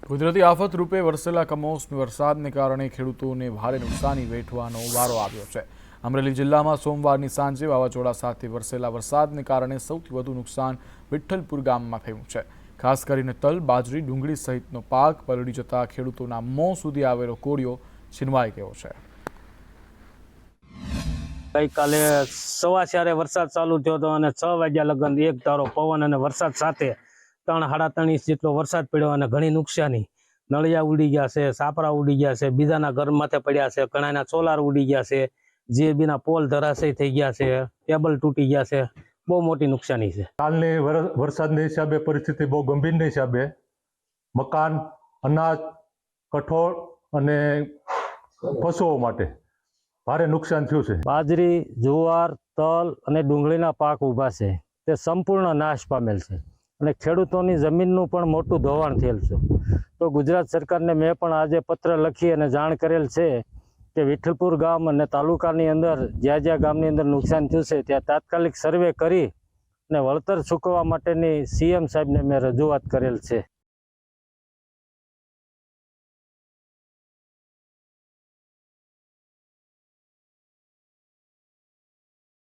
કુદરતી આફત રૂપે વરસેલા કમોસમી વરસાદને કારણે ખેડૂતોને ભારે નુકસાની વેઠવાનો વારો આવ્યો છે। અમરેલી જિલ્લામાં સોમવારની સાંજે વાવાઝોડા સાથે વરસેલા વરસાદને કારણે સૌથી વધુ નુકસાન વિઠ્ઠલપુર ગામમાં થયું છે। ખાસ કરીને તલ, બાજરી, ડુંગળી સહિતનો પાક પલળી જતા ખેડૂતોના મોં સુધી આવેલો કોળિયો છીનવાઈ ગયો છે। ગઈકાલે 4:15 વરસાદ ચાલુ થયો હતો અને 6 વાગ્યા લગન એક ધારો પવન અને વરસાદ સાથે 3-3.5 ઇંચ જેટલો વરસાદ પડ્યો અને ઘણી નુકસાની, નળિયા ઉડી ગયા છે, સાપરા ઉડી ગયા છે, બીજાના ઘર માથે પડ્યા છે, ઘણાના સોલાર ઉડી ગયા છે, જીબીના પોલ ધરાશય થઈ ગયા છે, કેબલ તૂટી ગયા છે, બહુ મોટી નુકસાની છે। હાલની વરસાદના હિસાબે પરિસ્થિતિ બહુ ગંભીરના હિસાબે મકાન, અનાજ, કઠોળ અને પશુઓ માટે ભારે નુકસાન થયું છે। બાજરી, જુવાર, તલ અને ડુંગળીના પાક ઊભા છે તે સંપૂર્ણ નાશ પામેલ છે અને ખેડૂતોની જમીનનું પણ મોટું ધોવાણ થયેલ છે। તો ગુજરાત સરકારને મેં પણ આજે પત્ર લખી અને જાણ કરેલ છે કે વિઠ્ઠલપુર ગામ અને તાલુકાની અંદર જ્યાં ગામની અંદર નુકસાન થયું છે ત્યાં તાત્કાલિક સર્વે કરી અને વળતર ચૂકવવા માટેની સીએમ સાહેબને મેં રજૂઆત કરેલ છે।